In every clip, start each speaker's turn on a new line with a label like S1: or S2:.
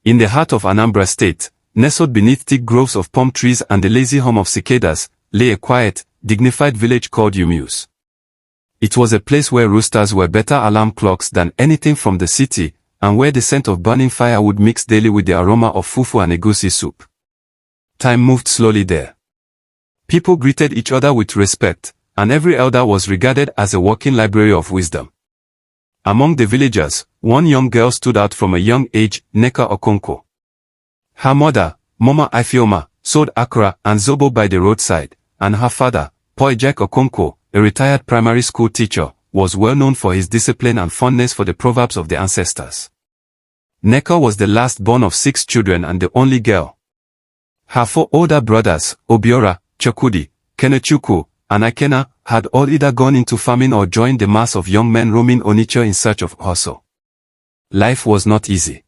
S1: In the heart of Anambra State, nestled beneath thick groves of palm trees and the lazy hum of cicadas, lay a quiet, dignified village called Umuse. It was a place where roosters were better alarm clocks than anything from the city, and where the scent of burning firewood mixed daily with the aroma of fufu and egusi soup. Time moved slowly there. People greeted each other with respect, and every elder was regarded as a walking library of wisdom. Among the villagers, one young girl stood out from a young age, Nneka Okonkwo. Her mother, Mama Ifeoma, sold akra and zobo by the roadside, and her father, Poijek Okonkwo, a retired primary school teacher, was well known for his discipline and fondness for the proverbs of the ancestors. Nneka was the last born of 6 children and the only girl. Her 4 older brothers, Obiora, Chokudi, Kenechukwu, and Ikena, had all either gone into farming or joined the mass of young men roaming Onitsha in search of hustle. Life was not easy.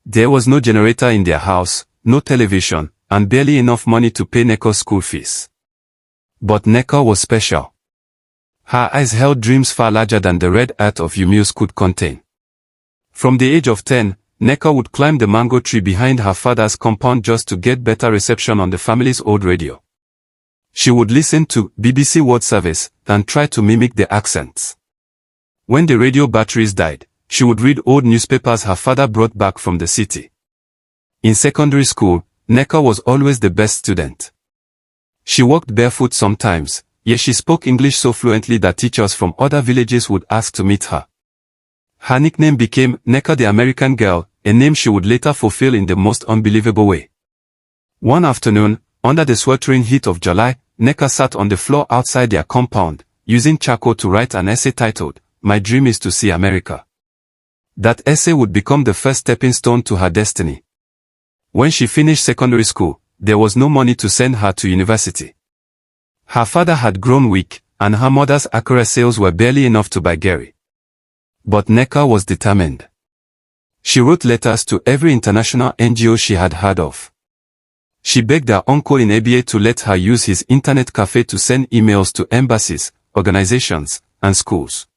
S1: There was no generator in their house, no television, and barely enough money to pay Nneka's school fees. But Nneka was special. Her eyes held dreams far larger than the red earth of Umuse could contain. From the age of 10, Nneka would climb the mango tree behind her father's compound just to get better reception on the family's old radio. She would listen to BBC World Service and try to mimic the accents. When the radio batteries died, she would read old newspapers her father brought back from the city. In secondary school, Nneka was always the best student. She walked barefoot sometimes, yet she spoke English so fluently that teachers from other villages would ask to meet her. Her nickname became Nneka the American Girl, a name she would later fulfill in the most unbelievable way. One afternoon, under the sweltering heat of July, Nneka sat on the floor outside their compound, using charcoal to write an essay titled, "My Dream is to See America." That essay would become the first stepping stone to her destiny. When she finished secondary school, there was no money to send her to university. Her father had grown weak, and her mother's akara sales were barely enough to buy Gary. But Nneka was determined. She wrote letters to every international NGO she had heard of. She begged her uncle in ABA to let her use his internet cafe to send emails to embassies, organizations, and schools.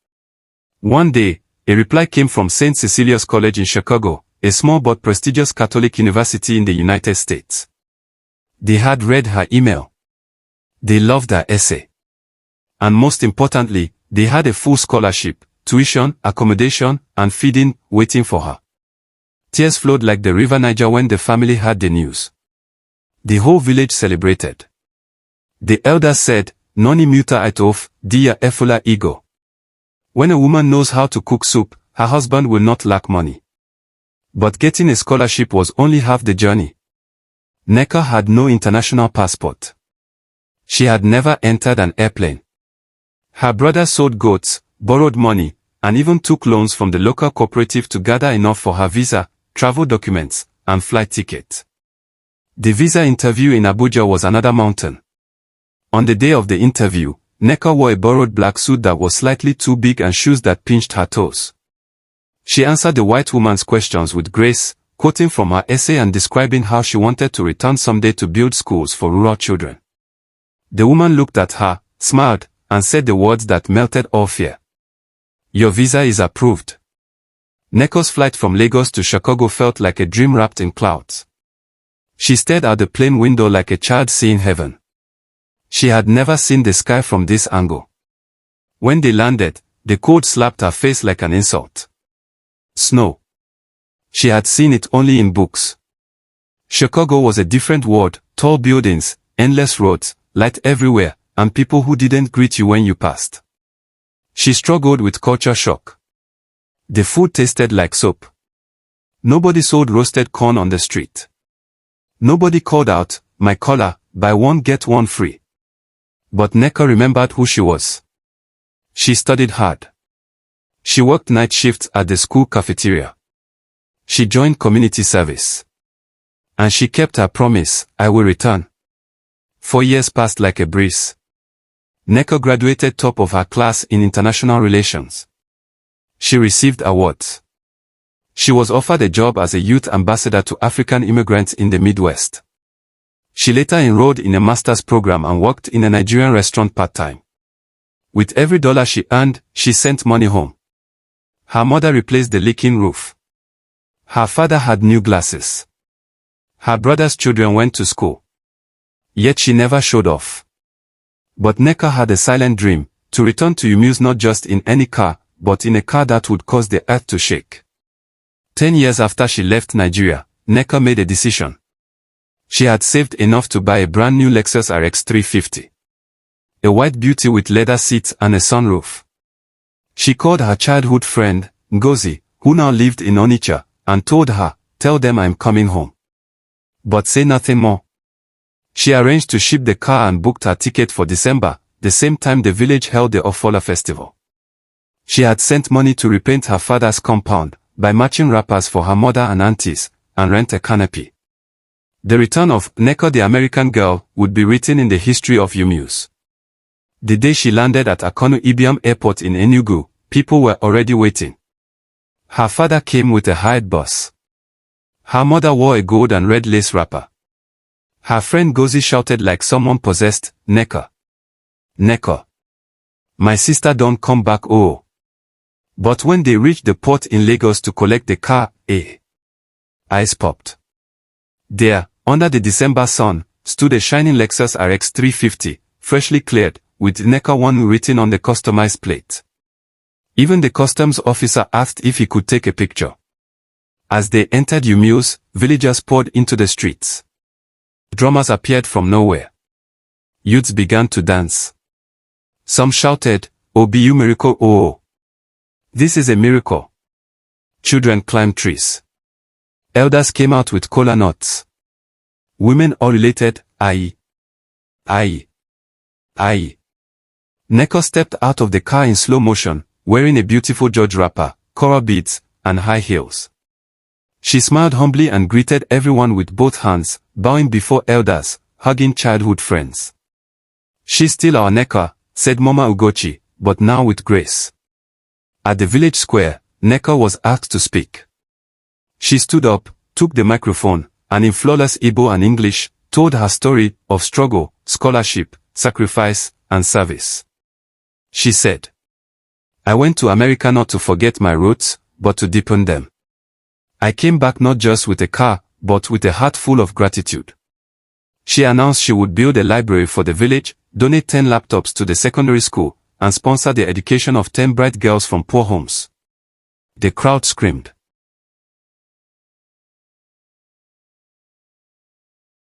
S1: One day, a reply came from St. Cecilia's College in Chicago, a small but prestigious Catholic university in the United States. They had read her email. They loved her essay. And most importantly, they had a full scholarship, tuition, accommodation, and feeding waiting for her. Tears flowed like the river Niger when the family heard the news. The whole village celebrated. The elders said, "Noni muta itof, dia efula ego." When a woman knows how to cook soup, her husband will not lack money. But getting a scholarship was only half the journey. Nneka had no international passport. She had never entered an airplane. Her brother sold goats, borrowed money, and even took loans from the local cooperative to gather enough for her visa, travel documents, and flight ticket. The visa interview in Abuja was another mountain. On the day of the interview, Nneka wore a borrowed black suit that was slightly too big and shoes that pinched her toes. She answered the white woman's questions with grace, quoting from her essay and describing how she wanted to return someday to build schools for rural children. The woman looked at her, smiled, and said the words that melted all fear. "Your visa is approved." Nneka's flight from Lagos to Chicago felt like a dream wrapped in clouds. She stared out the plane window like a child seeing heaven. She had never seen the sky from this angle. When they landed, the cold slapped her face like an insult. Snow. She had seen it only in books. Chicago was a different world, tall buildings, endless roads, light everywhere, and people who didn't greet you when you passed. She struggled with culture shock. The food tasted like soap. Nobody sold roasted corn on the street. Nobody called out, "My collar, buy one get one free." But Nneka remembered who she was. She studied hard. She worked night shifts at the school cafeteria. She joined community service. And she kept her promise, "I will return." 4 years passed like a breeze. Nneka graduated top of her class in international relations. She received awards. She was offered a job as a youth ambassador to African immigrants in the Midwest. She later enrolled in a master's program and worked in a Nigerian restaurant part-time. With every dollar she earned, she sent money home. Her mother replaced the leaking roof. Her father had new glasses. Her brother's children went to school. Yet she never showed off. But Nneka had a silent dream, to return to UMUS not just in any car, but in a car that would cause the earth to shake. 10 years after she left Nigeria, Nneka made a decision. She had saved enough to buy a brand new Lexus RX 350. A white beauty with leather seats and a sunroof. She called her childhood friend, Ngozi, who now lived in Onitsha, and told her, "Tell them I'm coming home. But say nothing more." She arranged to ship the car and booked her ticket for December, the same time the village held the Ofola festival. She had sent money to repaint her father's compound, buy matching wrappers for her mother and aunties, and rent a canopy. The return of Nneka the American girl would be written in the history of UMUS. The day she landed at Akonu Ibiam Airport in Enugu, people were already waiting. Her father came with a hired bus. Her mother wore a gold and red lace wrapper. Her friend Ngozi shouted like someone possessed, "Nneka! Nneka! My sister don't come back oh." But when they reached the port in Lagos to collect the car, eyes popped. There, under the December sun, stood a shining Lexus RX 350, freshly cleared, with Nneka 1 written on the customized plate. Even the customs officer asked if he could take a picture. As they entered UMUS, villagers poured into the streets. Drummers appeared from nowhere. Youths began to dance. Some shouted, "Obu miracle oh! This is a miracle." Children climbed trees. Elders came out with kola nuts. Women all related, "Aye. Aye. Aye." Nneka stepped out of the car in slow motion, wearing a beautiful George wrapper, coral beads, and high heels. She smiled humbly and greeted everyone with both hands, bowing before elders, hugging childhood friends. "She's still our Nneka," said Mama Ugochi, but now with grace. At the village square, Nneka was asked to speak. She stood up, took the microphone, and in flawless Igbo and English, told her story of struggle, scholarship, sacrifice, and service. She said, "I went to America not to forget my roots, but to deepen them. I came back not just with a car, but with a heart full of gratitude." She announced she would build a library for the village, donate 10 laptops to the secondary school, and sponsor the education of 10 bright girls from poor homes. The crowd screamed.